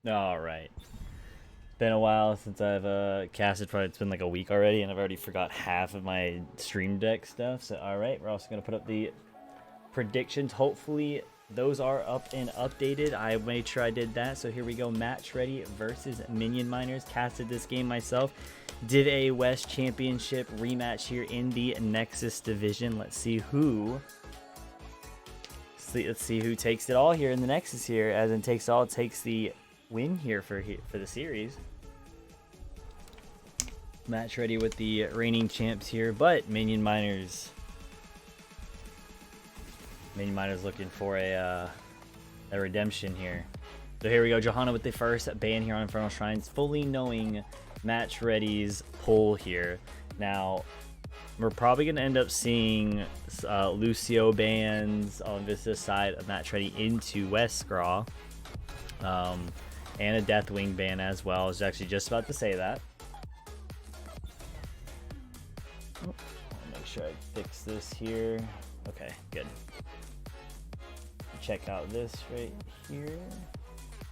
All right. Been a while since I've casted. Probably it's been like a week already, and I've already forgot half of my stream deck stuff. So all right, we're also gonna put up the predictions. Hopefully those are up and updated. I made sure I did that. So here we go. Match ready versus Minion Miners. Casted this game myself. Did a West Championship rematch here in the Nexus division. Let's see who takes it all here in the Nexus here. As in takes all, takes the win here for the series. Match ready with the reigning champs here, but Minion Miners looking for a redemption here. So here we go, Johanna with the first ban here on Infernal Shrines, fully knowing Match Ready's pull here. Now we're probably going to end up seeing Lucio bans on this side of Match Ready into Westcraw. And a Deathwing ban as well. I was actually just about to say that. Oh, make sure I fix this here. Okay, good. Check out this right here.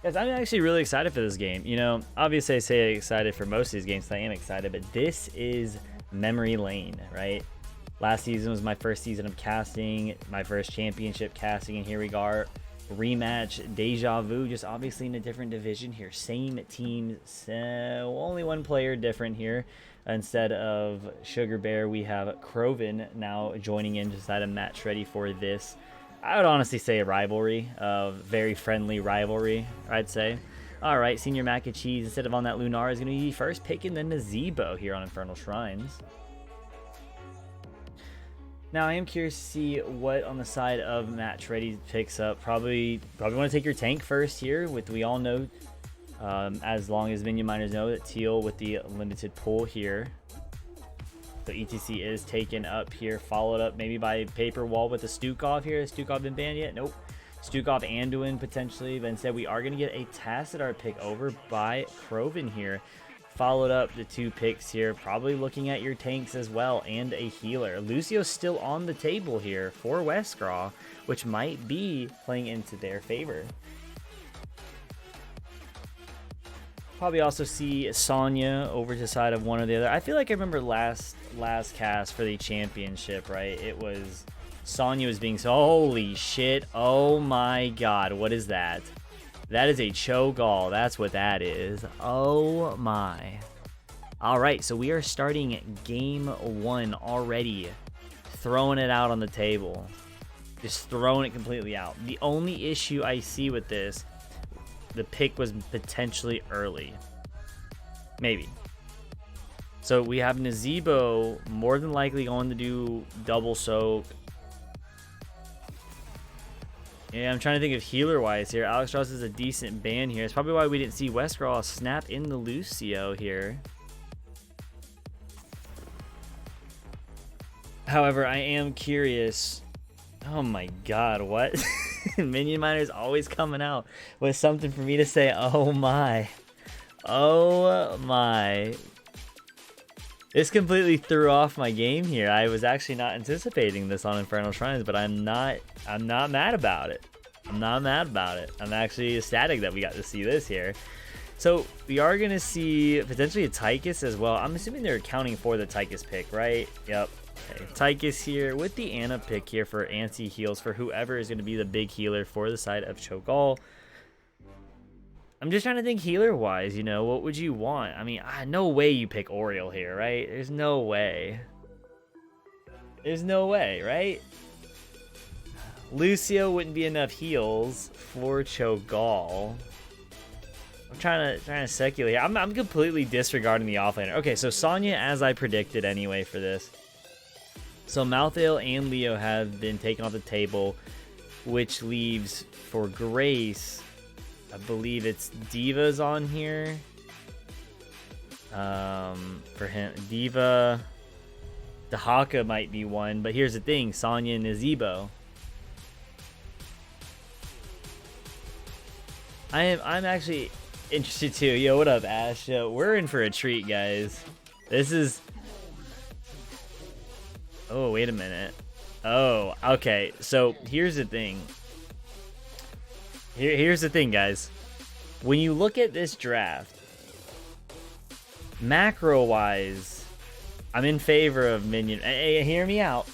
Guys, I'm actually really excited for this game. You know, obviously I say excited for most of these games, so I am excited, but this is memory lane, right? Last season was my first season of casting, my first championship casting, and here we are. Rematch, deja vu, just obviously in a different division here. Same team, so only one player different here. Instead of Sugar Bear, we have Croven now joining in just a match ready for this. I would honestly say a rivalry, a very friendly rivalry, I'd say. All right, Senior Mac and Cheese, instead of on that Lunar, is going to be first picking the Nazebo here on Infernal Shrines. Now, I am curious to see what on the side of Match Ready picks up. Probably want to take your tank first here. We all know, as long as Minion Miners know, that Teal with the limited pull here. So ETC is taken up here, followed up maybe by Paper Wall with a Stukov here. Has Stukov been banned yet? Nope. Stukov Anduin potentially, but instead we are going to get a Tassadar pick over by Croven here. Followed up the two picks here, probably looking at your tanks as well, and a healer. Lucio's still on the table here for Westcraw, which might be playing into their favor. Probably also see Sonya over to the side of one or the other. I feel like I remember last cast for the championship, right? It was Sonya was being so, holy shit, oh my god, what is that? That is a Cho'Gall. That's what that is. Oh my. All right, so we are starting game one already. Throwing it out on the table. Just throwing it completely out. The only issue I see with this, the pick was potentially early. Maybe. So we have Nazebo more than likely going to do double soak. Yeah, I'm trying to think of healer-wise here. Alex Strauss is a decent ban here. It's probably why we didn't see Westcraw snap in the Lucio here. However, I am curious. Oh my god, what? Minion Miner's always coming out with something for me to say, oh my. Oh my. This completely threw off my game here. I was actually not anticipating this on Infernal Shrines, but I'm not mad about it. I'm not mad about it. I'm actually ecstatic that we got to see this here. So we are going to see potentially a Tychus as well. I'm assuming they're accounting for the Tychus pick, right? Yep. Okay. Tychus here with the Anna pick here for anti-heals for whoever is going to be the big healer for the side of Cho'Gall. I'm just trying to think healer-wise, you know, what would you want? I mean, no way you pick Oriole here, right? There's no way. There's no way, right? Lucio wouldn't be enough heals for Cho'Gall. I'm trying to speculate. I'm completely disregarding the offlaner. Okay, so Sonya, as I predicted anyway for this. So Malthael and Leo have been taken off the table, which leaves for Grace, I believe it's Diva's on here. For him, Diva, Dahaka might be one, but here's the thing: Sonya and Nazebo. I'm actually interested too. Yo, what up, Ash? Yo, we're in for a treat, guys. This is. Oh, wait a minute. Oh, okay. So here's the thing. Here's the thing, guys. when you look at this draft, macro-wise, I'm in favor of Minion. Hey, hear me out,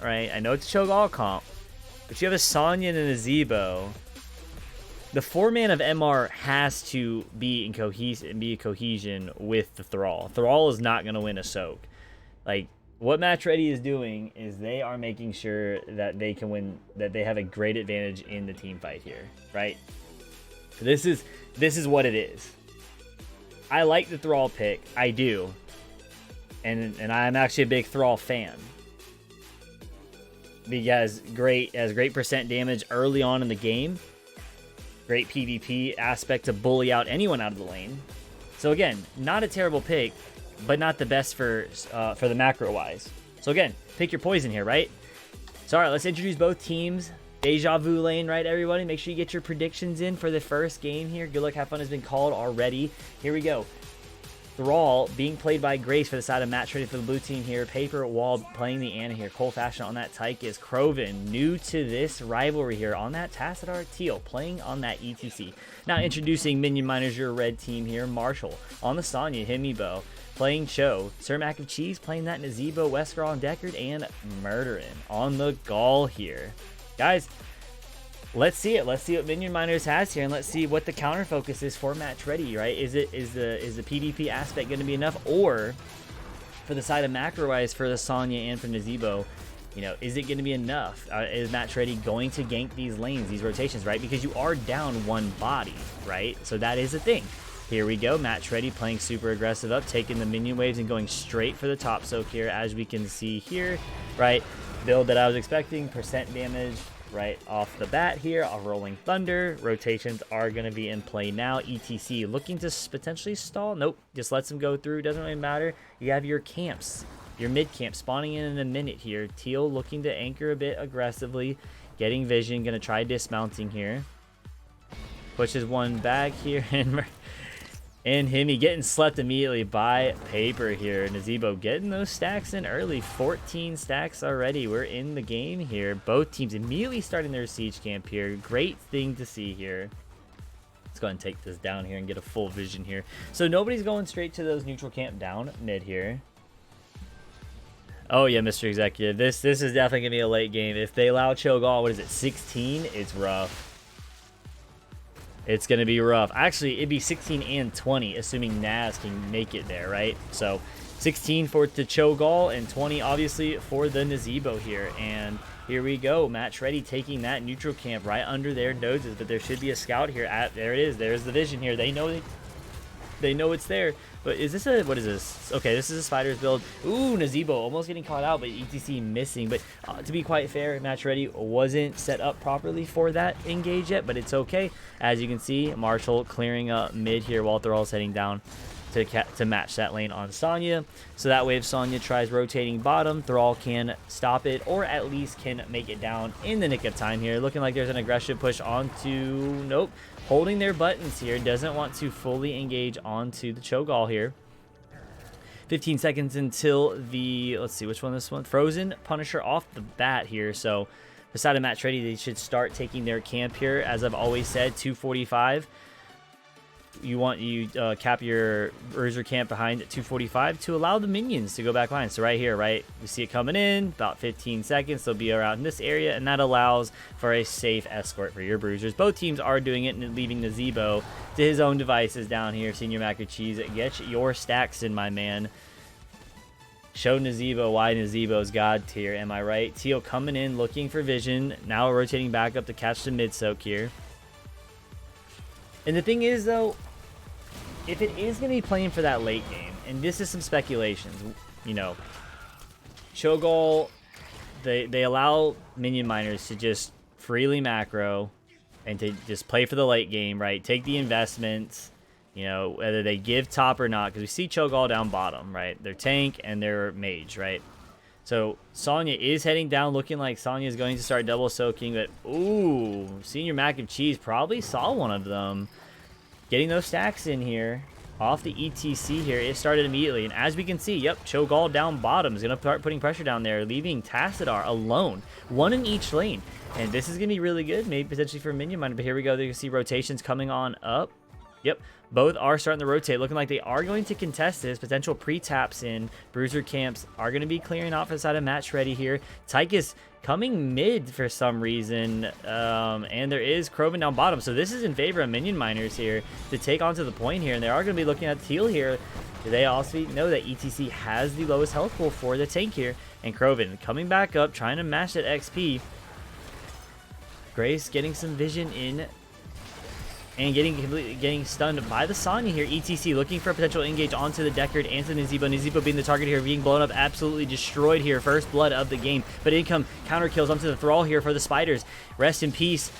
right? I know it's a Cho'Gall comp, but you have a Sonya and a Zebo. The 4-man of MR has to be in cohesion with the Thrall. Thrall is not going to win a soak. Like, what Match Ready is doing is they are making sure that they can win, that they have a great advantage in the team fight here, right? This is what it is. I like the Thrall pick, I do, and I'm actually a big Thrall fan. He has great percent damage early on in the game. Great PvP aspect to bully out anyone out of the lane. So again, not a terrible pick, but not the best for the macro wise. So again, pick your poison here, right? So all right, let's introduce both teams. Deja Vu lane, right, everybody? Make sure you get your predictions in for the first game here. Good luck, have fun has been called already. Here we go. Thrall being played by Grace for the side of Match Ready for the blue team here. Paper Wall playing the Ana here. Cole Fashion on that Tychus. Krovan, new to this rivalry here on that Tassadar. Teal playing on that ETC. Now introducing Minion Miners, your red team here. Marshall on the Sonya, Himibo. Playing Cho. Sir Mac of Cheese playing that Nazebo, Wesker on Deckard, and Murderin on the Gall here. Guys, let's see it. Let's see what Minion Miners has here, and let's see what the counter focus is for Match Ready, right? Is the PvP aspect going to be enough, or for the side of macro-wise for the Sonya and for Nazebo, you know, is it going to be enough? Is Match Ready going to gank these lanes, these rotations, right? Because you are down one body, right? So that is a thing. Here we go, Match Ready playing super aggressive up, taking the minion waves and going straight for the top soak here, as we can see here, right? Build that I was expecting, percent damage right off the bat here. A Rolling Thunder. Rotations are going to be in play now. ETC looking to potentially stall. Nope, just lets them go through. Doesn't really matter. You have your camps, your mid camp spawning in a minute here. Teal looking to anchor a bit aggressively, getting vision, going to try dismounting here. Pushes one back here, and Himi getting slept immediately by Paper here. Nazebo getting those stacks in early. 14 stacks already. We're in the game here. Both teams immediately starting their siege camp here. Great thing to see here. Let's go ahead and take this down here and get a full vision here. So nobody's going straight to those neutral camp down mid here. Oh yeah, Mr. Executive. This is definitely going to be a late game. If they allow Cho'Gall, what is it, 16? It's rough. It's going to be rough. Actually, it'd be 16 and 20, assuming Naz can make it there, right? So 16 for the Cho'Gall and 20, obviously, for the Nazebo here. And here we go. Match Ready taking that neutral camp right under their noses. But there should be a scout here. There it is. There's the vision here. They know it's there. But is this what is this? Okay, this is a Spiders build. Ooh, Nazebo almost getting caught out, but ETC missing. But to be quite fair, Match Ready wasn't set up properly for that engage yet, but it's okay. As you can see, Marshall clearing up mid here while Thrall's heading down to match that lane on Sonya. So that way if Sonya tries rotating bottom, Thrall can stop it, or at least can make it down in the nick of time here. Looking like there's an aggressive push onto, nope, holding their buttons here. Doesn't want to fully engage onto the Cho'Gall here. 15 seconds until the, let's see which one this one, Frozen Punisher off the bat here. So beside of Match Ready, they should start taking their camp here. As I've always said, 245. You cap your Bruiser camp behind at 245 to allow the minions to go back line. So right here, right, we see it coming in about 15 seconds. They'll be around in this area, and that allows for a safe escort for your Bruisers. Both teams are doing it and leaving Nazebo to his own devices down here. Senior Mac and Cheese, get your stacks in, my man. Show Nazebo why Nazebo's God tier, am I right? Teal coming in, looking for vision. Now rotating back up to catch the mid soak here. And the thing is, though, if it is going to be playing for that late game, and this is some speculations, you know, Cho'Gall, they allow Minion Miners to just freely macro and to just play for the late game, right? Take the investments, you know, whether they give top or not, because we see Cho'Gall down bottom, right? Their tank and their mage, right? So Sonya is heading down, looking like Sonya is going to start double soaking, but ooh, Senior Mac and Cheese probably saw one of them. Getting those stacks in here off the ETC here. It started immediately, and as we can see, yep, Cho'Gall down bottom is going to start putting pressure down there, leaving Tassadar alone, one in each lane. And this is going to be really good, maybe potentially for Minion Miner, but here we go. You can see rotations coming on up. Yep, both are starting to rotate, looking like they are going to contest this. Potential pre-taps in. Bruiser camps are going to be clearing out for the side of Match Ready here. Tychus coming mid for some reason, and there is Kroven down bottom. So this is in favor of Minion Miners here to take onto the point here, and they are going to be looking at Teal here. They also know that ETC has the lowest health pool for the tank here, and Kroven coming back up, trying to match that XP. Grace getting some vision in, and getting stunned by the Sonya here. ETC looking for a potential engage onto the Deckard and to Nizebo. Nizebo being the target here, being blown up, absolutely destroyed here. First blood of the game, but in come counter kills onto the Thrall here for the Spiders. Rest in peace.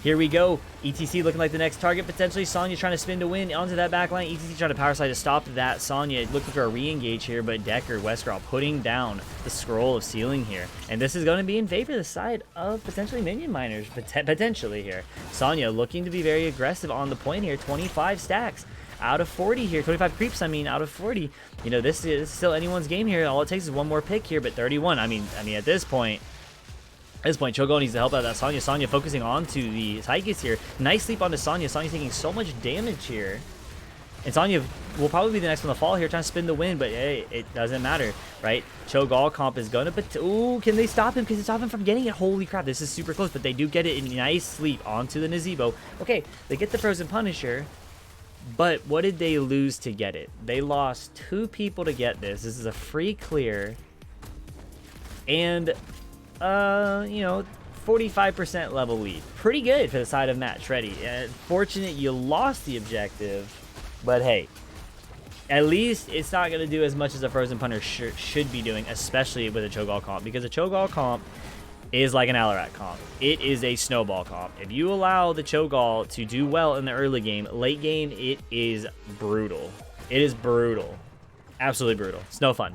Here we go. ETC looking like the next target, potentially. Sonya trying to spin to win onto that back line. ETC trying to power slide to stop that. Sonya looking for a re-engage here, but Deckard, Wesker putting down the scroll of sealing here. And this is going to be in favor of the side of potentially Minion Miners, potentially here. Sonya looking to be very aggressive on the point here. 25 stacks out of 40 here. 25 creeps, I mean, out of 40. You know, this is still anyone's game here. All it takes is one more pick here, but 31. I mean, at this point, Cho'Gall needs to help out that Sonya. Sonya focusing onto the Tychus here. Nice sleep onto Sonya. Sonya taking so much damage here. And Sonya will probably be the next one to fall here, trying to spin the win, but hey, it doesn't matter, right? Cho'Gall comp is going to... Ooh, can they stop him? Can they stop him from getting it? Holy crap, this is super close, but they do get it in nice sleep onto the Nizebo. Okay, they get the Frozen Punisher, but what did they lose to get it? They lost 2 people to get this. This is a free clear. And... you know, 45% level lead. Pretty good for the side of Match Ready. Fortunate you lost the objective, but hey, at least it's not going to do as much as a Frozen Punisher should be doing, especially with a Cho'Gall comp, because a Cho'Gall comp is like an Alarak comp. It is a snowball comp. If you allow the Cho'Gall to do well in the early game, late game, it is brutal. It is brutal. Absolutely brutal. It's no fun.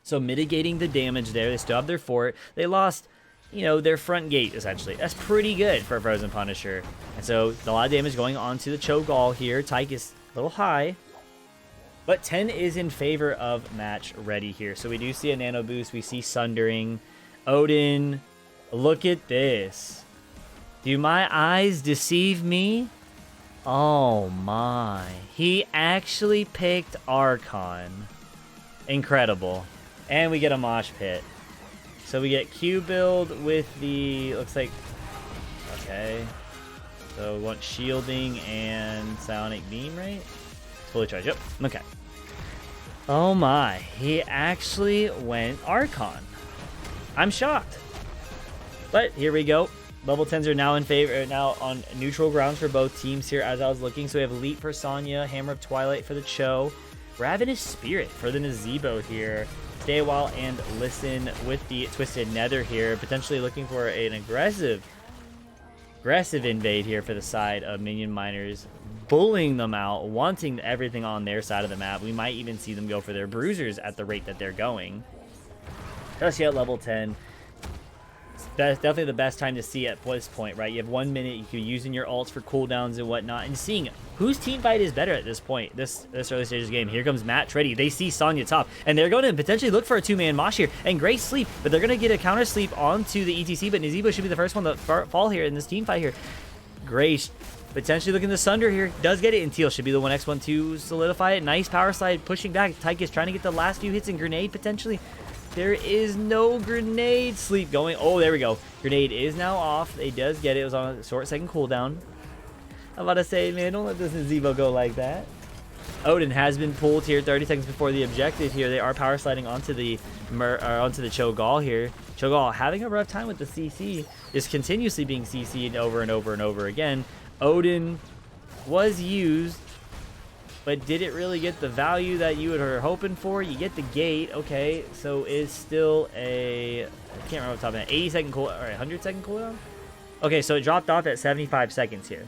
So mitigating the damage there. They still have their fort. They lost, you know, their front gate, essentially. That's pretty good for a Frozen Punisher. And so a lot of damage going on to the Cho'Gall here. Tychus a little high. But 10 is in favor of Match Ready here. So we do see a nano boost. We see Sundering. Odin, look at this. Do my eyes deceive me? Oh my. He actually picked Archon. Incredible. And we get a mosh pit. So we get Q build with the, looks like, okay. So we want shielding and psionic beam, right? Fully charged, yep, okay. Oh my, he actually went Archon. I'm shocked. But here we go. Level 10s are now in favor, now on neutral grounds for both teams here as I was looking. So we have Leap for Sonya, Hammer of Twilight for the Cho, Ravenous Spirit for the Nizebo here. Stay a while and listen with the Twisted Nether here, potentially looking for an aggressive invade here for the side of Minion Miners, bullying them out, wanting everything on their side of the map. We might even see them go for their bruisers at the rate that they're going. Especially at level 10. That's definitely the best time to see at this point, right? You have 1 minute, you can be using your ults for cooldowns and whatnot, and seeing whose team fight is better at this point, this early stages of the game. Here comes Match Ready. They see Sonya top, and they're going to potentially look for a 2-man mosh here, and Grace sleep, but they're going to get a counter sleep onto the ETC, but Nizebo should be the first one to fall here in this team fight here. Grace potentially looking to Sunder here, does get it, and Teal should be the next one to solidify it. Nice power slide, pushing back. Tychus trying to get the last few hits and grenade potentially. There is no grenade sleep going. Oh, there we go. Grenade is now off. It does get it. It was on a short second cooldown. I'm about to say, man, don't let this Nizebo go like that. Odin has been pulled here 30 seconds before the objective here. They are power sliding onto the Cho'Gall here. Cho'Gall having a rough time with the CC. Just continuously being CC'd over and over and over again. Odin was used, but did it really get the value that you were hoping for? You get the gate, okay, so it's still a, I can't remember what top of that, 80 second cooldown, or 100 second cooldown? Okay, so it dropped off at 75 seconds here.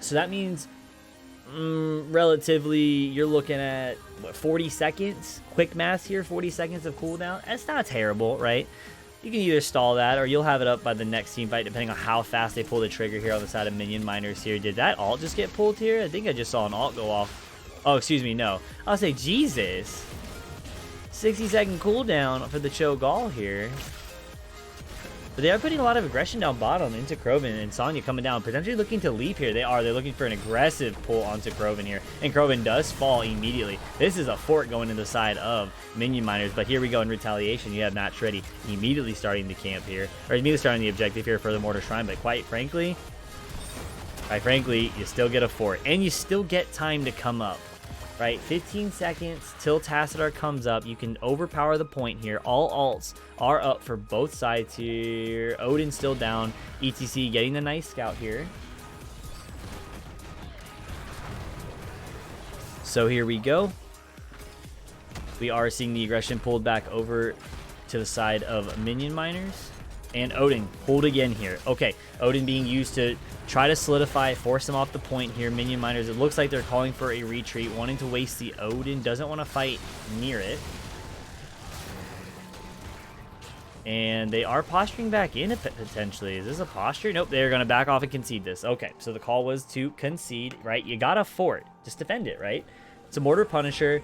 So that means, relatively, you're looking at, what, 40 seconds? Quick math here, 40 seconds of cooldown. That's not terrible, right? You can either stall that, or you'll have it up by the next team fight, depending on how fast they pull the trigger here on the side of Minion Miners here. Did that ult just get pulled here? I think I just saw an ult go off. Oh, excuse me, no. I'll say, Jesus. 60 second cooldown for the Cho'Gall here. But they are putting a lot of aggression down bottom into Krovan, and Sonya coming down, potentially looking to leap here. They're looking for an aggressive pull onto Krovan here, and Krovan does fall immediately. This is a fort going to the side of Minion Miners, but here we go in retaliation. You have Match Ready immediately starting the camp here, or immediately starting the objective here for the Mortar Shrine, but quite frankly, you still get a fort, and you still get time to come up. Right, 15 seconds till Tassadar comes up. You can overpower the point here. All alts are up for both sides here. Odin still down. ETC getting the nice scout here. So here we go. We are seeing the aggression pulled back over to the side of Minion Miners. And Odin pulled again here. Okay, Odin being used to try to solidify, force him off the point here. Minion Miners, it looks like they're calling for a retreat, wanting to waste the Odin. Doesn't want to fight near it. And they are posturing back in it potentially. Is this a posture? Nope, they're going to back off and concede this. Okay, so the call was to concede, right? You got a fort. Just defend it, right? It's a Mortar Punisher.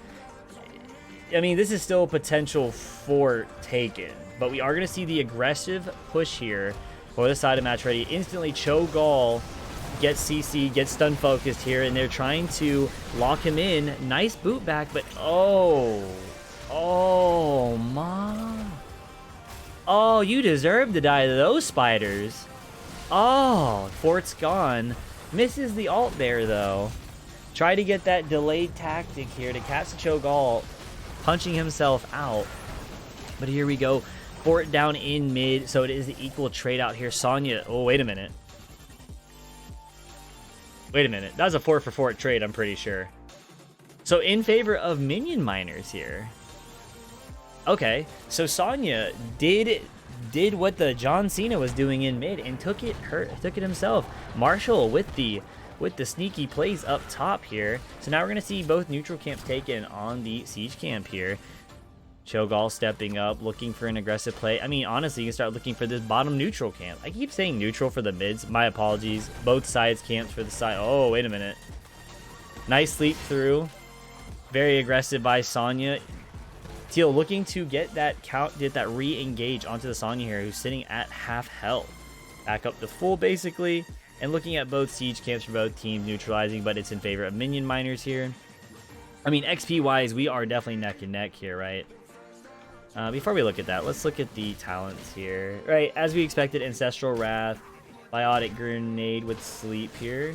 I mean, this is still a potential fort taken. But we are going to see the aggressive push here for the side of Match Ready. Instantly, Cho'Gall gets CC, gets stun focused here, and they're trying to lock him in. Nice boot back, but oh my. Oh, you deserve to die to those spiders. Oh, fort's gone. Misses the ult there, though. Try to get that delayed tactic here to catch the Cho'Gall punching himself out. But here we go. Fort down in mid, so it is the equal trade out here. Sonya, oh, wait a minute. That was a 4 for fort trade, I'm pretty sure. So in favor of Minion Miners here. Okay, so Sonya did what the John Cena was doing in mid and took it himself. Marshall with the sneaky plays up top here. So now we're going to see both neutral camps taken on the siege camp here. Cho'Gall stepping up, looking for an aggressive play. I mean, honestly, you can start looking for this bottom neutral camp. I keep saying neutral for the mids. My apologies. Both sides camps for the side. Oh, wait a minute. Nice sleep through. Very aggressive by Sonya. Teal looking to get that re-engage onto the Sonya here, who's sitting at half health. Back up to full, basically. And looking at both siege camps for both teams, neutralizing, but it's in favor of Minion Miners here. I mean, XP-wise, we are definitely neck and neck here, right? Before we look at that, let's look at the talents here. Right, as we expected, Ancestral Wrath, Biotic Grenade with Sleep here.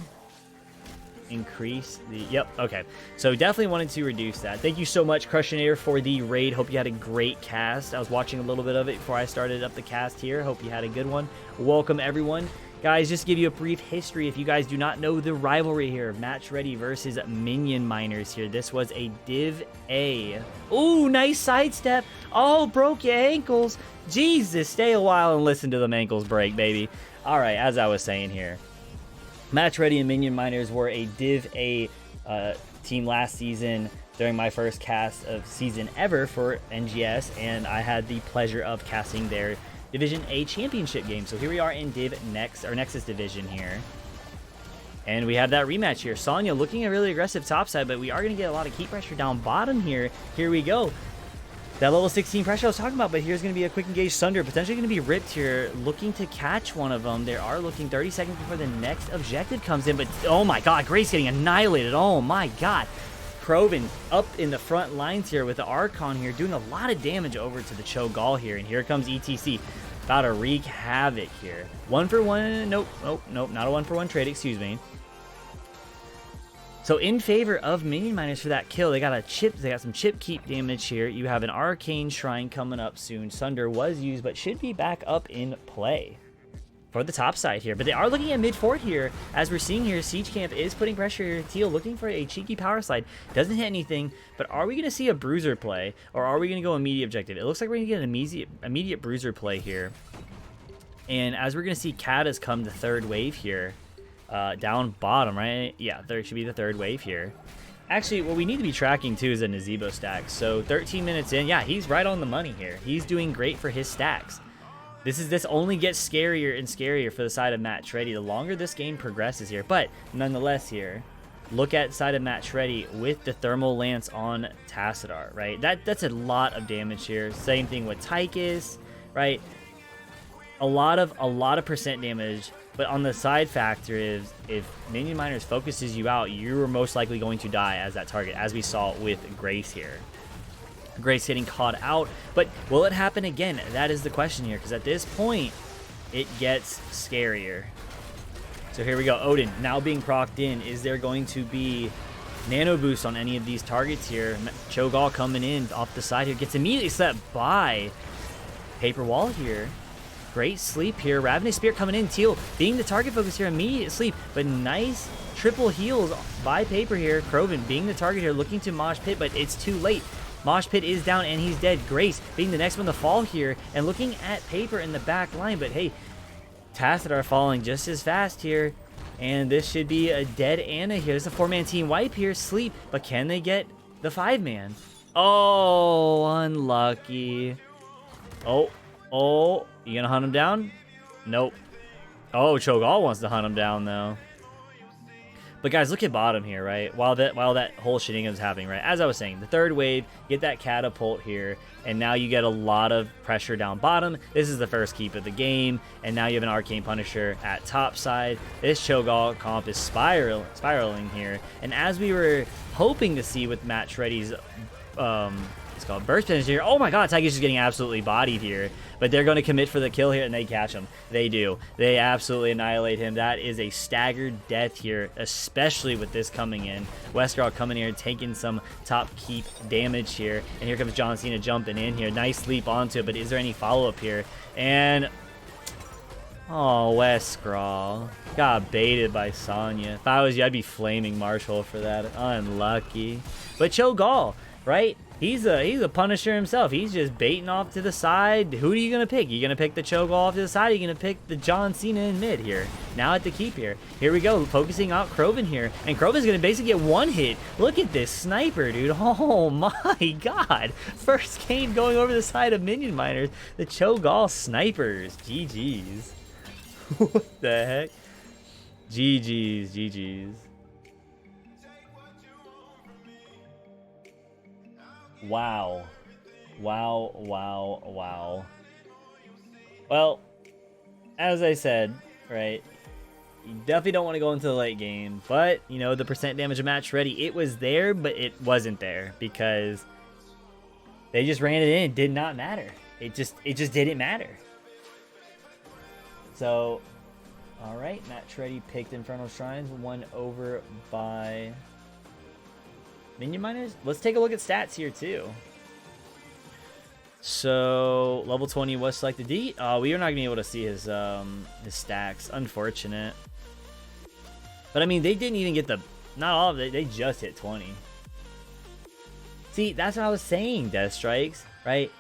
Increase the... Yep, okay. So definitely wanted to reduce that. Thank you so much, Crushinator, for the raid. Hope you had a great cast. I was watching a little bit of it before I started up the cast here. Hope you had a good one. Welcome, everyone. Guys, just to give you a brief history, if you guys do not know the rivalry here, Match Ready versus Minion Miners here. This was a Div A. Ooh, nice sidestep. Oh, broke your ankles. Jesus, stay a while and listen to them ankles break, baby. All right, as I was saying here, Match Ready and Minion Miners were a Div A team last season during my first cast of season ever for NGS, and I had the pleasure of casting their Division A championship game. So here we are in Nexus Division here. And we have that rematch here. Sonya looking at really aggressive topside, but we are going to get a lot of keep pressure down bottom here. Here we go. That level 16 pressure I was talking about, but here's going to be a quick engage Sunder. Potentially going to be ripped here. Looking to catch one of them. They are looking 30 seconds before the next objective comes in. But oh my god, Grace getting annihilated. Oh my god. Krovan up in the front lines here with the Archon here, doing a lot of damage over to the Cho'Gall here. And here comes ETC. About to wreak havoc here. 1-for-1. Nope, not a 1-for-1 trade, excuse me. So in favor of Minion Miners for that kill, they got some chip keep damage here. You have an Arcane Shrine coming up soon. Sunder was used, but should be back up in play for the top side here. But they are looking at mid fort here. As we're seeing here, Siege Camp is putting pressure here. Teal looking for a cheeky power slide. Doesn't hit anything, but are we going to see a bruiser play, or are we going to go immediate objective? It looks like we're going to get an immediate bruiser play here. And as we're going to see Kata's come the third wave here. Down bottom, right? Yeah, there should be the third wave here. Actually, what we need to be tracking too is a Nazebo stack. So 13 minutes in, yeah, he's right on the money here. He's doing great for his stacks. This only gets scarier and scarier for the side of Match Ready the longer this game progresses here. But nonetheless here, look at side of Match Ready with the Thermal Lance on Tassadar, right? That's a lot of damage here. Same thing with Tychus, right? a lot of percent damage. But on the side factor is if Minion Miners focuses you out, you are most likely going to die as that target, as we saw with Grace here. Grace getting caught out, but will it happen again? That is the question here, because at this point, it gets scarier. So here we go. Odin now being procced in. Is there going to be nano boost on any of these targets here? Cho'Gall coming in off the side here. Gets immediately set by Paper Wall here. Great sleep here. Ravenous Spear coming in. Teal being the target focus here. Immediate sleep. But nice triple heals by Paper here. Kroven being the target here. Looking to Mosh Pit, but it's too late. Mosh Pit is down and he's dead. Grace being the next one to fall here. And looking at Paper in the back line. But hey, Tassadar falling just as fast here. And this should be a dead Anna here. There's a 4-man team wipe here. Sleep. But can they get the 5-man? Oh, unlucky. Oh, you gonna hunt him down? Nope. Oh, Cho'Gall wants to hunt him down though. But guys, look at bottom here, right? While that whole shenanigans happening, right? As I was saying, the third wave, get that catapult here, and now you get a lot of pressure down bottom. This is the first keep of the game, and now you have an Arcane Punisher at top side. This Cho'Gall comp is spiraling here, and as we were hoping to see with Matt Shreddy's it's called burst finish here. Oh my god, Tygus is getting absolutely bodied here. But they're going to commit for the kill here, and they catch him. They do. They absolutely annihilate him. That is a staggered death here, especially with this coming in. Wesker coming here, taking some top keep damage here. And here comes John Cena jumping in here. Nice leap onto it, but is there any follow-up here? And oh, Wesker got baited by Sonya. If I was you, I'd be flaming Marshall for that. Unlucky. But Cho'Gall, right? He's a Punisher himself. He's just baiting off to the side. Who are you going to pick? You going to pick the Cho'Gall off to the side? Or are you going to pick the John Cena in mid here? Now at the keep here. Here we go. Focusing out Kroven here. And Kroven's going to basically get one hit. Look at this sniper, dude. Oh my god. First game going over the side of Minion Miners. The Cho'Gall snipers. GG's. What the heck? GG's. Wow. Well, as I said, right, you definitely don't want to go into the late game, but, you know, the percent damage of Match Ready, it was there, but it wasn't there because they just ran it in. It did not matter. It just didn't matter. So, all right, Match Ready picked Infernal Shrines, won over by Minion Miners. Let's take a look at stats here too. So level 20 was selected. We are not gonna be able to see his stacks. Unfortunate. But I mean, they didn't even get not all of it. They just hit 20. See, that's what I was saying. Death Strikes, right?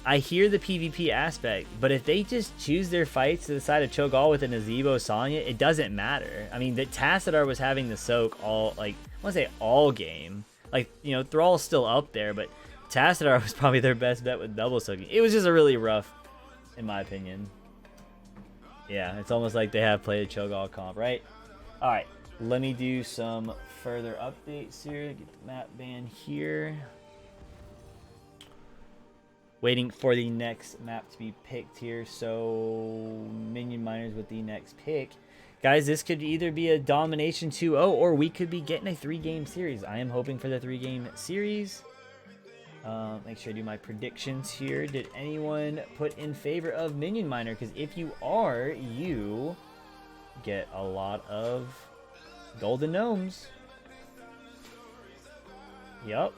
I hear the PvP aspect, but if they just choose their fights to the side of Cho'Gall with a Nazebo Sonya, it doesn't matter. I mean, that Tassadar was having the soak all, like, I want to say all game. Like, you know, Thrall's still up there, but Tassadar was probably their best bet with double soaking. It was just a really rough, in my opinion. Yeah, it's almost like they have played a Cho'Gall comp, right? All right, let me do some further updates here. Get the map ban here. Waiting for the next map to be picked here. So Minion Miners with the next pick. Guys, this could either be a domination 2-0 or we could be getting a 3-game series. I am hoping for the 3-game series. Make sure I do my predictions here. Did anyone put in favor of Minion Miner? Because if you are, you get a lot of golden gnomes. Yup.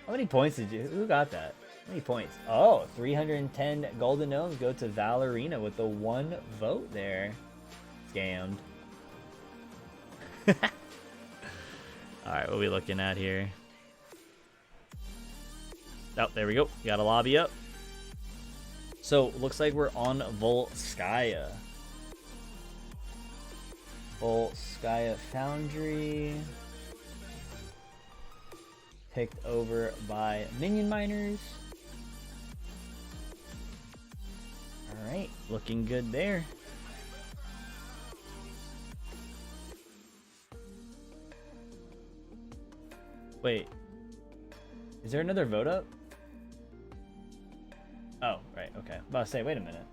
How many points did you? Who got that? How many points? Oh, 310 golden gnomes go to Valerina with the 1 vote there. Scammed. Alright, what are we looking at here? Oh, there we go. Got a lobby up. So, looks like we're on Volskaya. Volskaya Foundry. Picked over by Minion Miners. Alright, looking good there. Wait, is there another vote up? right, okay. I'm about to say, wait a minute.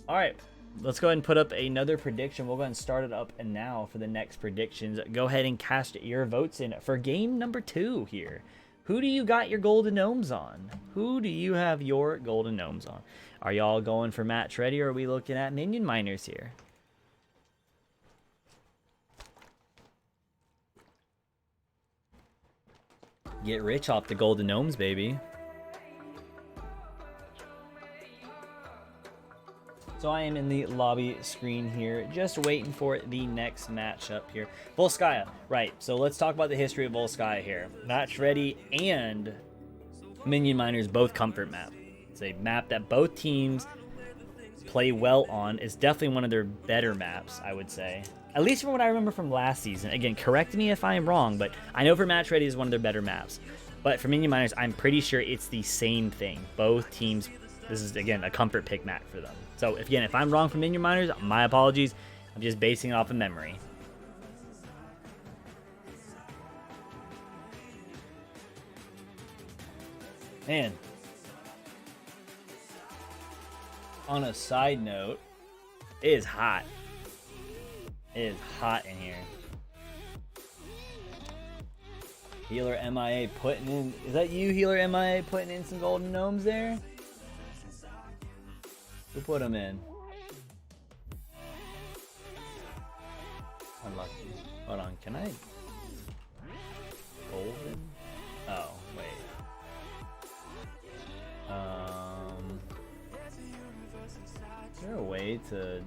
All right, let's go ahead and put up another prediction. We'll go ahead and start it up and now for the next predictions. Go ahead and cast your votes in for game number 2 here. Who do you got your golden gnomes on? Who do you have your golden gnomes on? Are y'all going for match ready, or are we looking at minion miners here? Get rich off the golden gnomes, baby. So I am in the lobby screen here, just waiting for the next matchup here. Volskaya, right. So let's talk about the history of Volskaya here. Match ready and minion miners, both comfort map. It's a map that both teams play well on. It's definitely one of their better maps, I would say. At least from what I remember from last season. Again, correct me if I am wrong, but I know for match ready is one of their better maps. But for minion miners, I'm pretty sure it's the same thing. Both teams, this is, again, a comfort pick map for them. So, again, if I'm wrong for minion miners, my apologies. I'm just basing it off of memory. Man. On a side note, it is hot. It is hot in here. Healer MIA putting in... Is that you, Healer MIA, putting in some golden gnomes there? Who put them in? Unlucky. Hold on, can I... Golden? Oh, wait. Is there a way to...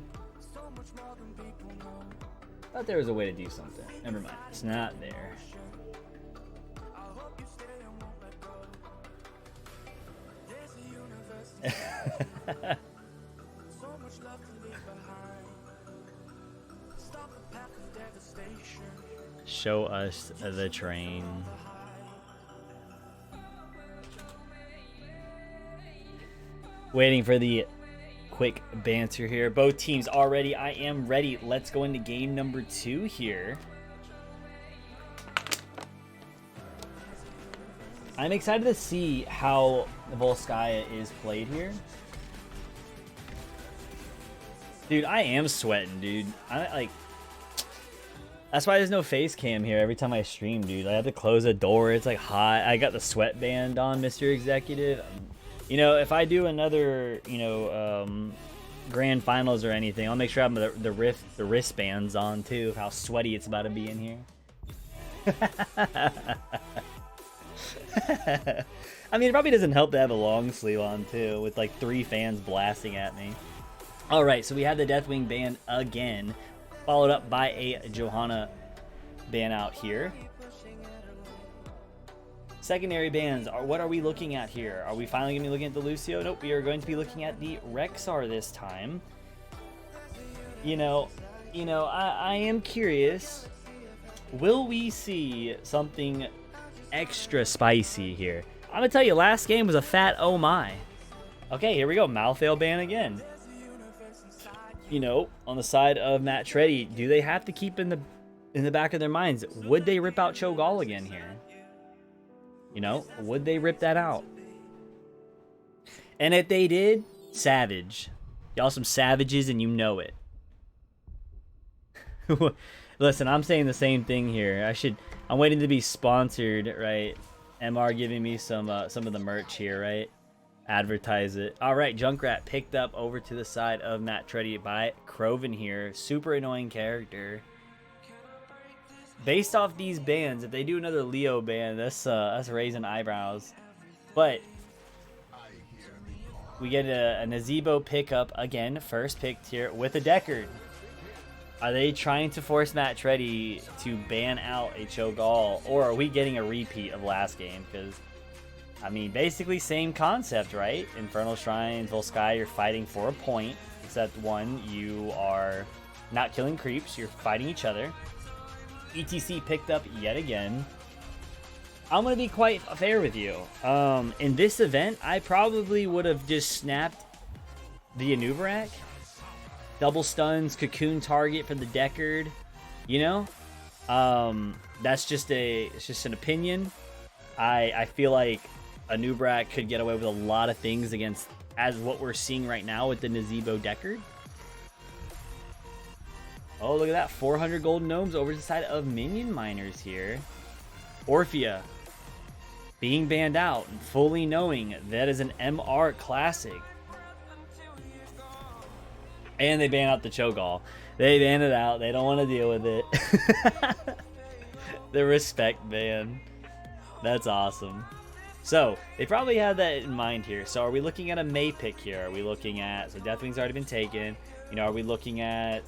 I thought there was a way to do something. Never mind. It's not there. Show us the train. Waiting for the quick banter here. Both teams are ready. I am ready. Let's go into game number 2 here. I'm excited to see how Volskaya is played here. Dude, I am sweating, dude. That's why there's no face cam here every time I stream, dude. I have to close a door. It's like hot. I got the sweatband on, Mr. Executive. You know, if I do another, you know, grand finals or anything, I'll make sure I have the wristbands on too. Of how sweaty it's about to be in here. I mean, it probably doesn't help to have a long sleeve on too, with like 3 fans blasting at me. All right, so we have the Deathwing ban again, followed up by a Johanna ban out here. Secondary bans, what are we looking at here? Are we finally going to be looking at the Lucio? Nope, we are going to be looking at the Rexar this time. You know, I am curious. Will we see something extra spicy here? I'm going to tell you, last game was a fat oh my. Okay, here we go. Malfail ban again. You know, on the side of Matt Treddy, do they have to keep in the back of their minds, would they rip out Cho'Gall again here? You know, would they rip that out? And if they did, savage. Y'all some savages and you know it. Listen, I'm saying the same thing here. I'm waiting to be sponsored, right? MR giving me some of the merch here, right? Advertise it. All right, Junkrat picked up over to the side of Matt Treddy by Croven here. Super annoying character. Based off these bans, if they do another Leo ban, that's raising eyebrows. But we get a Nazebo pickup again, first picked here with a Deckard. Are they trying to force Matt Treddy to ban out a Cho'Gall, or are we getting a repeat of last game? Because I mean, basically same concept, right? Infernal Shrines, Volskaya, you're fighting for a point. Except one, you are not killing creeps, you're fighting each other. ETC picked up yet again. I'm going to be quite fair with you. In this event, I probably would have just snapped the Anubarak. Double stuns, cocoon target for the Deckard. You know? That's just an opinion. I feel like Anubarak could get away with a lot of things against as what we're seeing right now with the Nazebo Deckard. Oh, look at that. 400 golden gnomes over to the side of Minion Miners here. Orphea being banned out and fully knowing that is an MR classic. And they ban out the Cho'Gall. They ban it out. They don't want to deal with it. The respect ban. That's awesome. So, they probably had that in mind here. So, are we looking at a May pick here? Are we looking at... So, Deathwing's already been taken. You know, are we looking at...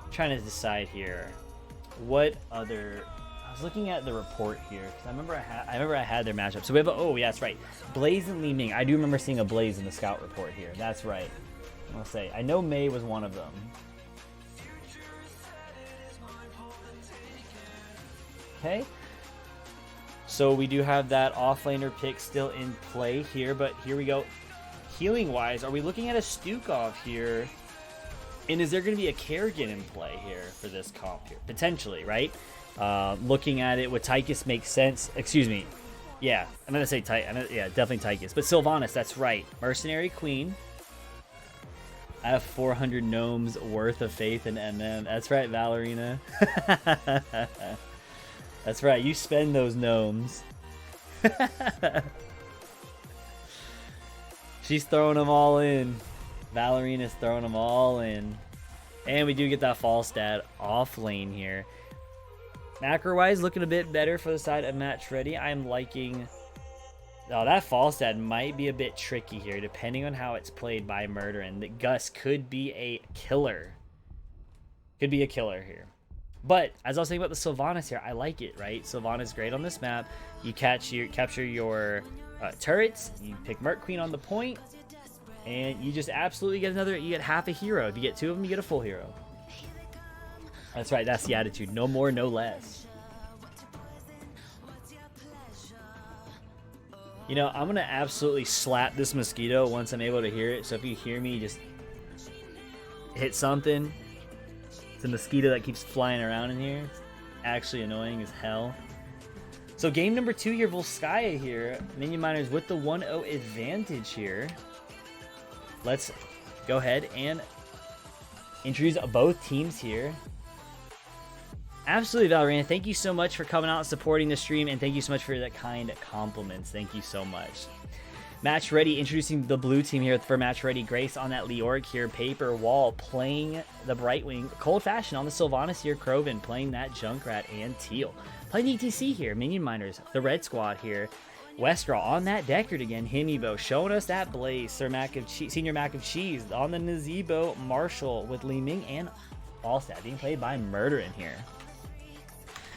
I'm trying to decide here. What other... I was looking at the report here. Because I remember I had their matchup. So, we have a... Oh, yeah, that's right. Blaze and Li Ming. I do remember seeing a Blaze in the scout report here. That's right. I'll say. I know May was one of them. Okay. So we do have that offlaner pick still in play here, but here we go. Healing wise, are we looking at a Stukov here? And is there going to be a Kerrigan in play here for this comp here? Potentially, right? Looking at it with Tychus makes sense. Excuse me. Yeah, I'm going to say yeah, definitely Tychus. But Sylvanas, that's right. Mercenary Queen. I have 400 gnomes worth of faith in MM. That's right, Valerina. That's right, you spend those gnomes. She's throwing them all in. Valerina's throwing them all in. And we do get that fall stat off lane here. Macro-wise, looking a bit better for the side of Match Ready. I'm liking... Oh, that fall stat might be a bit tricky here, depending on how it's played by Murder. And that Gus could be a killer. Could be a killer here. But, as I was saying about the Sylvanas here, I like it, right? Sylvanas great on this map. You capture your turrets. You pick Merc Queen on the point. And you just absolutely get another... You get half a hero. If you get two of them, you get a full hero. That's right. That's the attitude. No more, no less. You know, I'm going to absolutely slap this mosquito once I'm able to hear it. So if you hear me just hit something, it's a mosquito that keeps flying around in here. It's actually annoying as hell. So game number 2 here, Volskaya here. Minion Miners with the 1-0 advantage here. Let's go ahead and introduce both teams here. Absolutely, Valerina. Thank you so much for coming out and supporting the stream, and thank you so much for the kind compliments. Thank you so much. Match Ready, introducing the blue team here for Match Ready. Grace on that Leoric here. Paper Wall playing the Brightwing. Cold Fashion on the Sylvanas here. Krovan playing that Junkrat and Teal. Playing ETC here. Minion Miners, the Red Squad here. Westraw on that Deckard again. Himibo showing us that Blaze. Senior Mac of Cheese on the Nazebo. Marshall with Li Ming and Falstad being played by Murder in here.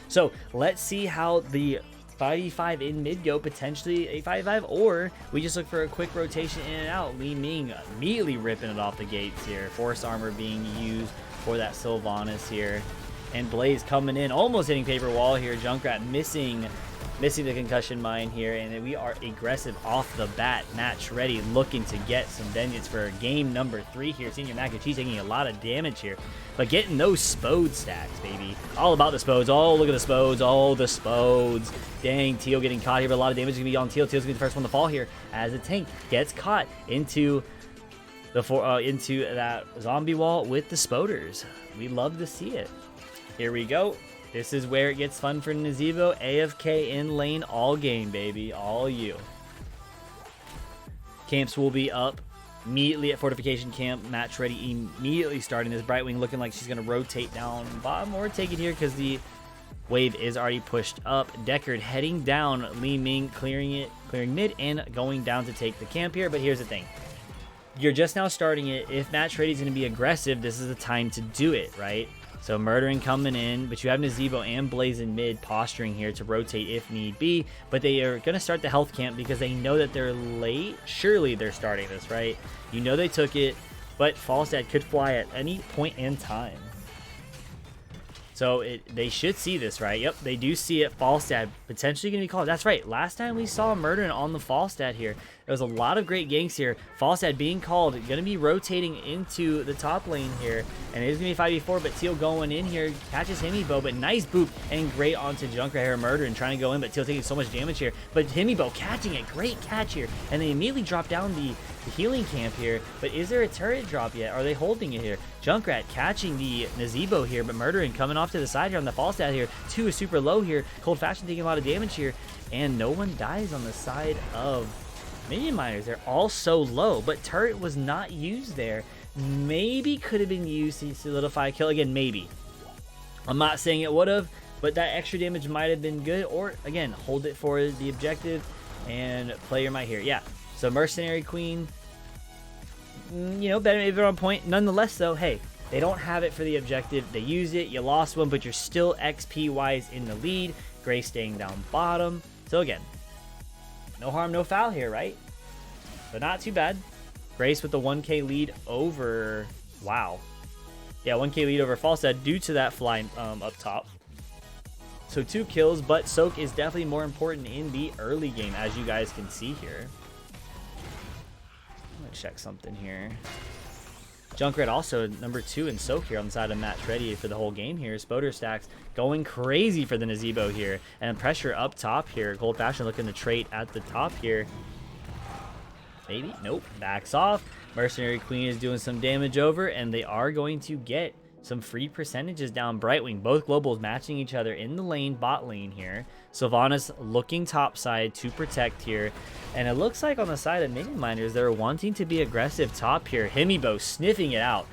So let's see how the 5v5 in mid go, potentially a 5v5, or we just look for a quick rotation in and out. Li Ming immediately ripping it off the gates here. Force Armor being used for that Sylvanas here. And Blaze coming in, almost hitting Paper Wall here. Junkrat missing the concussion mine here, and we are aggressive off the bat. Match Ready, looking to get some vengeance for game number 3 here. Senior Mac and Cheese taking a lot of damage here, but getting those Spode stacks, baby. All about the Spodes. Oh, look at the Spodes. Oh, the Spodes. Dang, Teal getting caught here, but a lot of damage is going to be on Teal. Teal's going to be the first one to fall here as the tank gets caught into that zombie wall with the Spoders. We love to see it. Here we go. This is where it gets fun for Nazebo. AFK in lane all game, baby. All you. Camps will be up immediately at Fortification Camp. Match Ready immediately starting. This Brightwing looking like she's going to rotate down bottom or take it here because the wave is already pushed up. Deckard heading down. Li Ming clearing mid and going down to take the camp here. But here's the thing. You're just now starting it. If Match Ready is going to be aggressive, this is the time to do it, right? So Murdering coming in, but you have Nazebo and Blaze in mid posturing here to rotate if need be. But they are going to start the health camp because they know that they're late. Surely they're starting this, right? You know they took it, but Falstad could fly at any point in time. So they should see this, right? Yep, they do see it. Falstad potentially going to be called. That's right. Last time we saw Murdering on the Falstad here. There was a lot of great ganks here. Falstad being called, going to be rotating into the top lane here, and it is going to be 5v4, but Teal going in here, catches Himibo, but nice boop, and great onto Junkrat here, Murder, and trying to go in, but Teal taking so much damage here, but Himibo catching it, great catch here, and they immediately drop down the healing camp here, but is there a turret drop yet? Are they holding it here? Junkrat catching the Nazebo here, but Murdering coming off to the side here on the Falstad here. 2 is super low here. Cold Fashion taking a lot of damage here, and no one dies on the side of Minion Miners. They're all so low, but turret was not used there. Maybe could have been used to solidify a kill. Again, maybe. I'm not saying it would have, but that extra damage might have been good, or again, hold it for the objective and play your might here. Yeah. So Mercenary Queen, you know, better maybe on point. Nonetheless, though, hey, they don't have it for the objective. They use it. You lost one, but you're still XP-wise in the lead. Gray staying down bottom. So again, no harm, no foul here, right? But not too bad. Grace with the 1k lead over... Wow. Yeah, 1k lead over Falstad due to that fly up top. So 2 kills, but Soak is definitely more important in the early game, as you guys can see here. Check something here. Junkrat also number 2 in Soak here on the side of Match Ready for the whole game here. Spoder Stacks going crazy for the Nazebo here, and pressure up top here. Cold Fashion looking to trade at the top here. Maybe, nope, backs off. Mercenary Queen is doing some damage over, and they are going to get some free percentages down Brightwing. Both globals matching each other in the lane, bot lane here. Sylvanas looking topside to protect here. And it looks like on the side of Minion Miners, they're wanting to be aggressive top here. Himibo sniffing it out.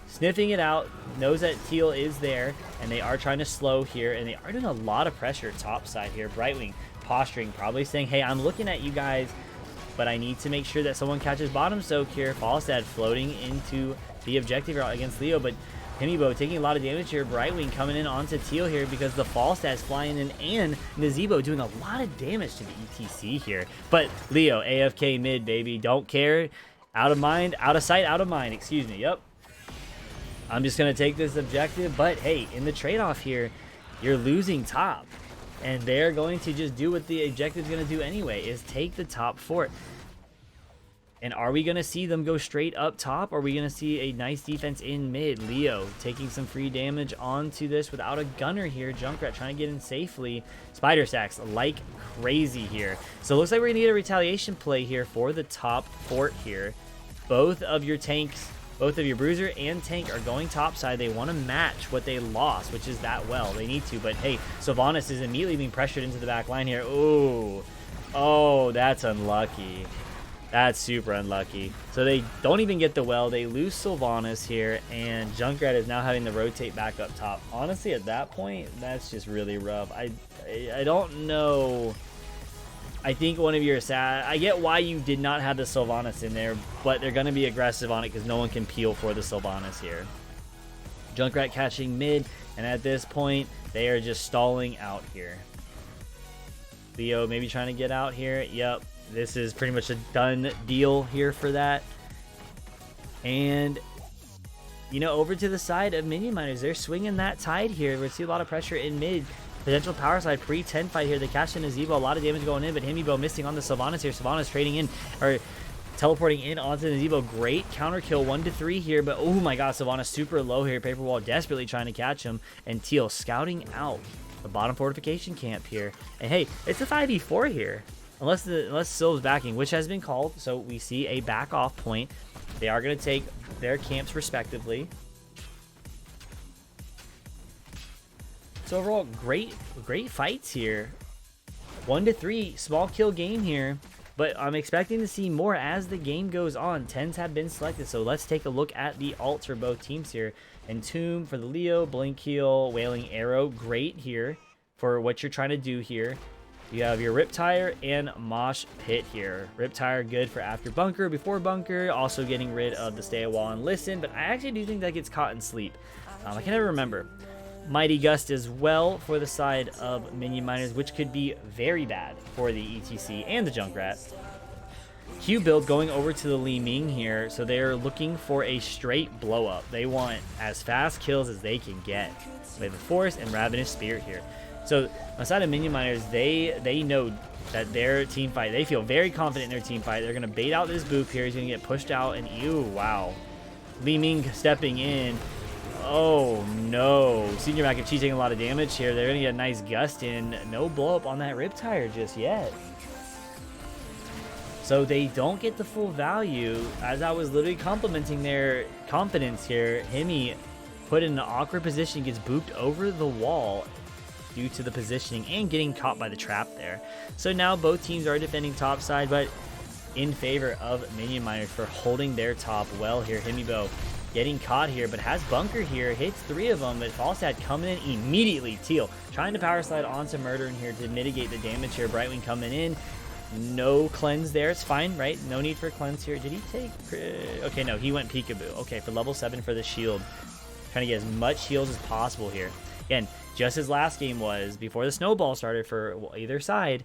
Sniffing it out. Knows that Teal is there. And they are trying to slow here. And they are doing a lot of pressure topside here. Brightwing posturing, probably saying, hey, I'm looking at you guys, but I need to make sure that someone catches bottom Soak here. Falstad floating into the objective against Leo, but Himibo taking a lot of damage here. Brightwing coming in onto Teal here because the Falstad's flying in, and Nazebo doing a lot of damage to the ETC here. But Leo, AFK mid, baby. Don't care. Out of mind, out of sight, out of mind. Excuse me. Yep. I'm just going to take this objective. But, hey, in the trade-off here, you're losing top. And they're going to just do what the objective's going to do anyway, is take the top fort. And are we going to see them go straight up top? Or are we going to see a nice defense in mid? Leo taking some free damage onto this without a gunner here. Junkrat trying to get in safely. Spider Stacks like crazy here. So it looks like we're going to get a retaliation play here for the top fort here. Both of your tanks, both of your bruiser and tank are going topside. They want to match what they lost, which is that well. They need to. But hey, Sylvanas is immediately being pressured into the back line here. Ooh. Oh, that's unlucky. That's super unlucky. So they don't even get the well. They lose Sylvanas here, and Junkrat is now having to rotate back up top. Honestly, at that point, that's just really rough. I don't know. I think one of your sad. I get why you did not have the Sylvanas in there, but they're going to be aggressive on it because no one can peel for the Sylvanas here. Junkrat catching mid, and at this point, they are just stalling out here. Leo maybe trying to get out here. Yep. This is pretty much a done deal here for that. And, you know, over to the side of Minion Miners, they're swinging that tide here. We see a lot of pressure in mid. Potential power slide pre-10 fight here. They catch in Nazebo. A lot of damage going in, but Himibo missing on the Sylvanas here. Sylvanas trading in, or teleporting in onto Nazebo. Great counter kill, 1-3 here, but oh my god, Sylvanas super low here. Paper Wall desperately trying to catch him, and Teal scouting out the bottom fortification camp here. And hey, it's a 5v4 here. Unless Sylv's backing, which has been called, so we see a back off point. They are going to take their camps respectively. So overall, great fights here. 1-3, small kill game here, but I'm expecting to see more as the game goes on. 10s have been selected, so let's take a look at the ults for both teams here. Entomb for the Leo, Blink Heal, Wailing Arrow, great here for what you're trying to do here. You have your Riptire and Mosh Pit here. Riptire good for after bunker, before bunker, also getting rid of the stay a while and listen, but I actually do think that gets caught in sleep. I can never remember. Mighty Gust as well for the side of Minion Miners, which could be very bad for the ETC and the Junkrat. Q build going over to the Li Ming here, so they're looking for a straight blow up. They want as fast kills as they can get. They have a Force and Ravenous Spirit here. So on the side of Minion Miners, they know that their team fight, they feel very confident in their team fight. They're going to bait out this boop here. He's going to get pushed out, and ew, wow. Li Ming stepping in. Oh, no. Senior Mac and Cheese taking a lot of damage here. They're going to get a nice gust in. No blow up on that Riptire just yet. So they don't get the full value. As I was literally complimenting their confidence here, Hemi put in an awkward position, gets booped over the wall due to the positioning and getting caught by the trap there. So now both teams are defending top side, but in favor of Minion Miners for holding their top well here. Hemibo getting caught here, but has bunker here, hits 3 of them, but Falstad coming in immediately. Teal trying to power slide onto Murder in here to mitigate the damage here. Brightwing coming in. No cleanse there. It's fine, right? No need for cleanse here. Did he take... Okay, no, he went peekaboo. Okay, for level 7 for the shield. Trying to get as much heals as possible here. Again, just as last game was, before the snowball started for either side,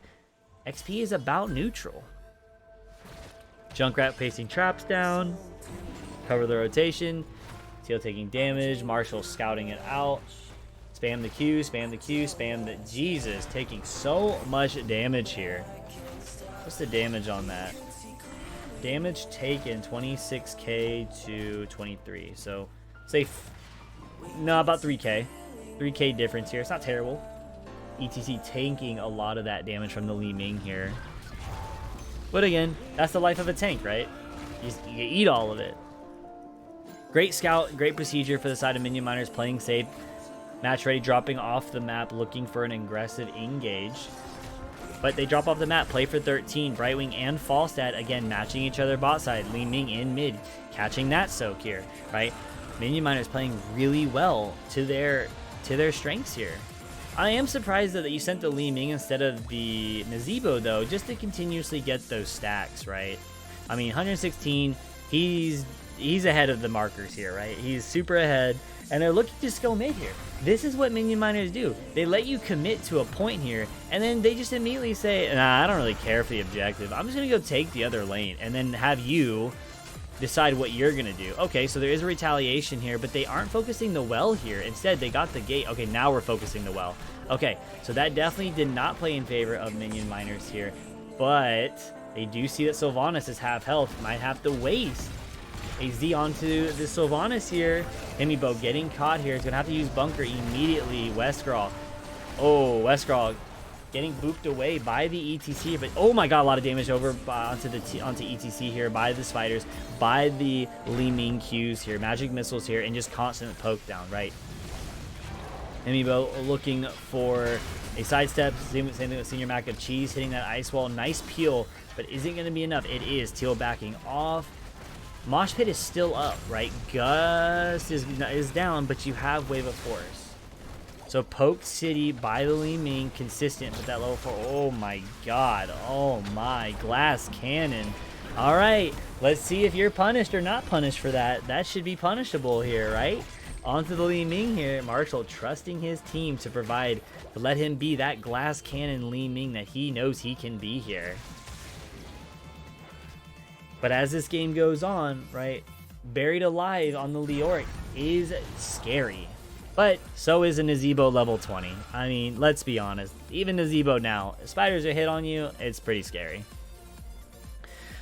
XP is about neutral. Junkrat pasting traps down. Cover the rotation. Teal taking damage. Marshall scouting it out. Spam the Q, spam the Q, spam the... Jesus, taking so much damage here. What's the damage on that? Damage taken 26k to 23. So say no, about 3k. 3k difference here. It's not terrible. ETC tanking a lot of that damage from the Li Ming here. But again, that's the life of a tank, right? You eat all of it. Great scout, great procedure for the side of Minion Miners playing safe. Match ready, dropping off the map, looking for an aggressive engage. But they drop off the map, play for 13. Brightwing and Falstad, again, matching each other bot side. Li Ming in mid, catching that soak here, right? Minion Miners playing really well to their strengths here. I am surprised that you sent the Li Ming instead of the Nazeebo, though, just to continuously get those stacks, right? I mean, 116, he's ahead of the markers here, right? He's super ahead, and they're looking to just go mid here. This is what Minion Miners do. They let you commit to a point here, and then they just immediately say, nah, I don't really care for the objective. I'm just going to go take the other lane, and then have you decide what you're going to do. Okay, so there is a retaliation here, but they aren't focusing the well here. Instead, they got the gate. Okay, now we're focusing the well. Okay, so that definitely did not play in favor of Minion Miners here, but they do see that Sylvanas is half health. Might have to waste a Z onto the Sylvanas here. Hemibo getting caught here. He's going to have to use bunker immediately. Westgraw. Oh, Westgraw getting booped away by the ETC. But oh my god, a lot of damage over onto ETC here by the spiders, by the Li Ming Qs here. Magic missiles here and just constant poke down, right? Hemibo looking for a sidestep. Same thing with Senior Mac of Cheese hitting that ice wall. Nice peel, but isn't going to be enough. It is. Teal backing off. Mosh Pit is still up, right? Gust is down, but you have Wave of Force. So Poke City by the Li Ming, consistent with that level 4. Oh my god. Oh my. Glass Cannon. Alright, let's see if you're punished or not punished for that. That should be punishable here, right? Onto the Li Ming here. Marshall trusting his team to provide, to let him be that Glass Cannon Li Ming that he knows he can be here. But as this game goes on, right, buried alive on the Leoric is scary. But so is a Nazeebo level 20. I mean, let's be honest. Even Nazeebo now, if spiders are hit on you, it's pretty scary.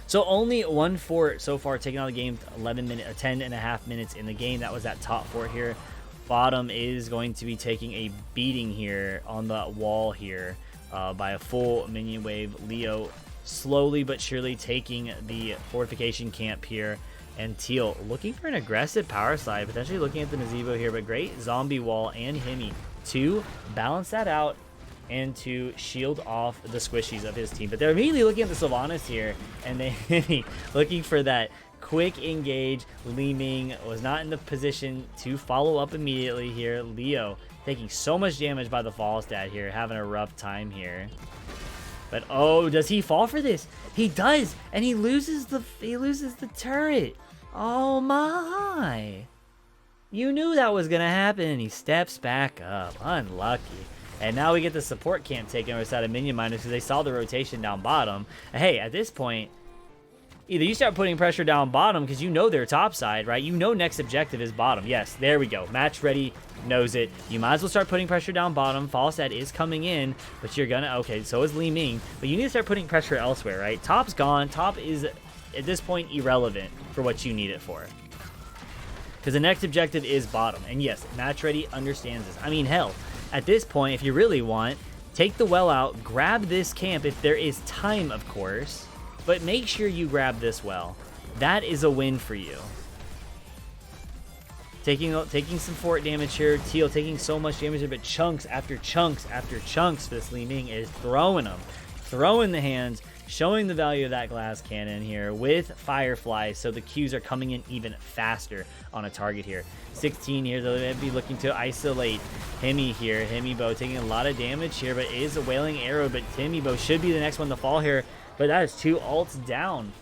So only one fort so far taken out of the game, 10 and a half minutes in the game. That was that top fort here. Bottom is going to be taking a beating here on the wall here by a full minion wave. Leo slowly but surely taking the fortification camp here, and Teal looking for an aggressive power slide, potentially looking at the Nazeebo here, but great zombie wall and Hemi to balance that out and to shield off the squishies of his team. But they're immediately looking at the Sylvanas here, and they looking for that quick engage. Li Ming was not in the position to follow up immediately here. Leo taking so much damage by the Falstad here, having a rough time here. But oh, does he fall for this? He does, and he loses the turret. Oh my! You knew that was gonna happen, and he steps back up. Unlucky. And now we get the support camp taken over side of Minion Miners because they saw the rotation down bottom. Hey, at this point, Either you start putting pressure down bottom because you know they're top side, right? You know next objective is bottom. Yes, there we go. Match ready, knows it. You might as well start putting pressure down bottom. Falstad is coming in, but you're gonna, okay, so is Li Ming. But you need to start putting pressure elsewhere, right? Top's gone. Top is, at this point, irrelevant for what you need it for. Because the next objective is bottom. And yes, match ready understands this. I mean, hell, at this point, if you really want, take the well out, grab this camp if there is time, of course. But make sure you grab this well. That is a win for you. Taking some fort damage here. Teal taking so much damage here, but chunks after chunks after chunks. This Li Ming is throwing them. Throwing the hands. Showing the value of that glass cannon here with Fireflies, so the Qs are coming in even faster on a target here. 16 here, they'll be looking to isolate Hemi here. Hemibo taking a lot of damage here, but is a Wailing Arrow, but Hemibo should be the next one to fall here. But that is 2 ults down.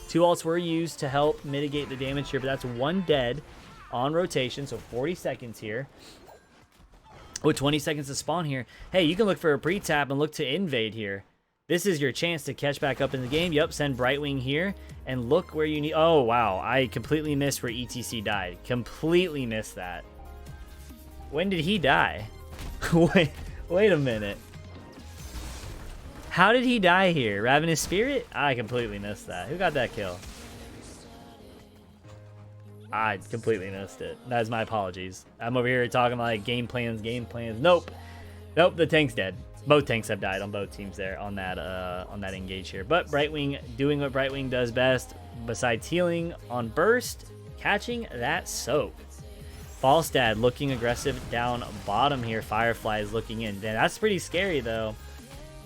2 ults were used to help mitigate the damage here, but that's 1 dead on rotation, so 40 seconds here. With 20 seconds to spawn here, hey, you can look for a pre-tap and look to invade here. This is your chance to catch back up in the game. Yep, send Brightwing here, and look where you need... Oh, wow, I completely missed where ETC died. Completely missed that. When did he die? Wait a minute. How did he die here? Ravenous Spirit? I completely missed that. Who got that kill? I completely missed it. That's my apologies. I'm over here talking like game plans. Nope. Nope, the tank's dead. Both tanks have died on both teams there on that engage here. But Brightwing doing what Brightwing does best, besides healing on burst, catching that soak. Falstad looking aggressive down bottom here. Firefly is looking in. Damn, that's pretty scary though.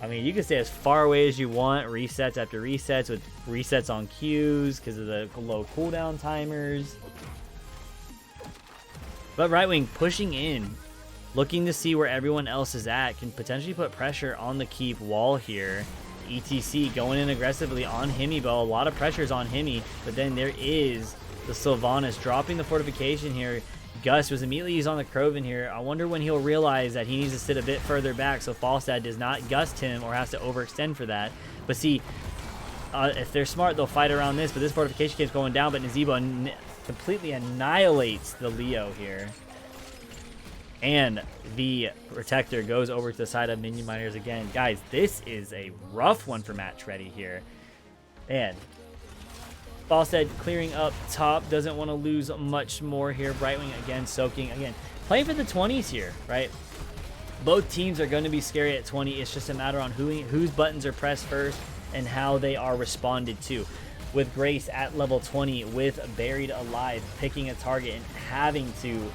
I mean, you can stay as far away as you want, resets after resets with resets on Qs because of the low cooldown timers. But Brightwing pushing in. Looking to see where everyone else is at, can potentially put pressure on the keep wall here. ETC going in aggressively on Hemibo. A lot of pressures on Hemi, but then there is the Sylvanas dropping the fortification here. Gus was immediately used on the Krovan here. I wonder when he'll realize that he needs to sit a bit further back so Falstad does not gust him or has to overextend for that. But see, if they're smart, they'll fight around this, but this fortification keeps going down, but Nazeebo completely annihilates the Leo here. And the Protector goes over to the side of Minion Miners again. Guys, this is a rough one for Match Ready here. Man, Falstad clearing up top. Doesn't want to lose much more here. Brightwing again, soaking. Again, playing for the 20s here, right? Both teams are going to be scary at 20. It's just a matter on whose buttons are pressed first and how they are responded to. With Grace at level 20, with Buried Alive, picking a target and having to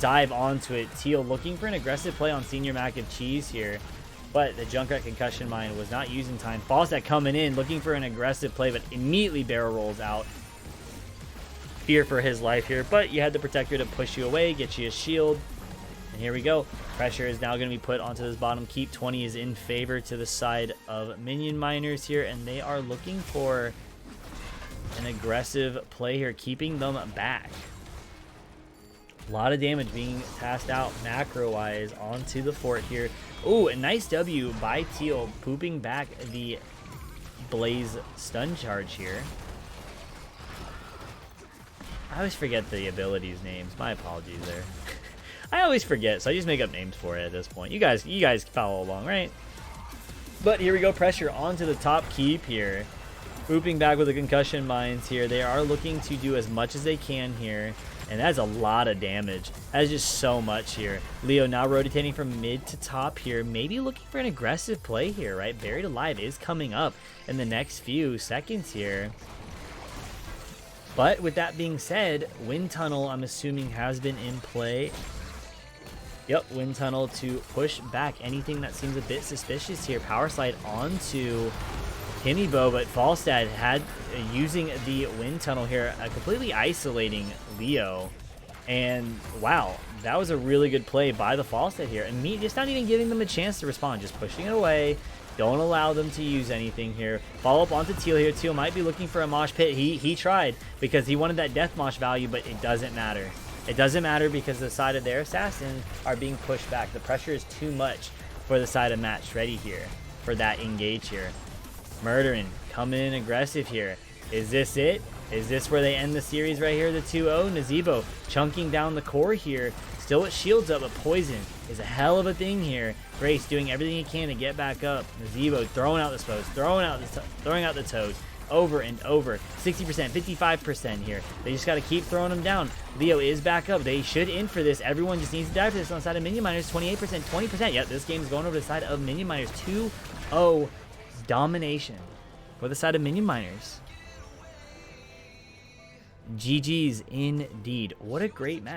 dive onto it. Teal looking for an aggressive play on Senior Mac and Cheese here, but the Junkrat Concussion Mine was not using time. Falstad coming in, looking for an aggressive play, but immediately barrel rolls out. Fear for his life here, but you had the Protector to push you away, get you a shield, and here we go. Pressure is now going to be put onto this bottom keep. 20 is in favor to the side of Minion Miners here, and they are looking for an aggressive play here, keeping them back. A lot of damage being passed out macro-wise onto the fort here. Oh, a nice W by Teal, pooping back the Blaze stun charge here. I always forget the abilities names. My apologies there. I always forget, so I just make up names for it at this point. You guys follow along, right? But here we go, pressure onto the top keep here. Pooping back with the concussion mines here. They are looking to do as much as they can here. And that's a lot of damage. That's just so much here. Leo now rotating from mid to top here. Maybe looking for an aggressive play here, right? Buried Alive is coming up in the next few seconds here. But with that being said, Wind Tunnel, I'm assuming, has been in play. Yep, Wind Tunnel to push back anything that seems a bit suspicious here. Power Slide onto Hemibo, but Falstad had using the Wind Tunnel here, completely isolating Leo. And wow, that was a really good play by the Falstad here. And me just not even giving them a chance to respond, just pushing it away. Don't allow them to use anything here. Follow up onto Teal here. Teal might be looking for a mosh pit. He tried because he wanted that death mosh value, but it doesn't matter. It doesn't matter because the side of their assassins are being pushed back. The pressure is too much for the side of Match Ready here for that engage here. Murdering, coming in aggressive here. Is this it? Is this where they end the series right here, the 2-0? Nazeebo chunking down the core here. Still with shields up, but Poison is a hell of a thing here. Grace doing everything he can to get back up. Nazeebo throwing out the spokes, throwing out the toes over and over. 60%, 55% here. They just got to keep throwing them down. Leo is back up. They should end for this. Everyone just needs to die for this on the side of Minion Miners. 28%, 20%. Yep, this game is going over the side of Minion Miners. 2-0 domination for the side of Minion Miners. GG's indeed. What a great match.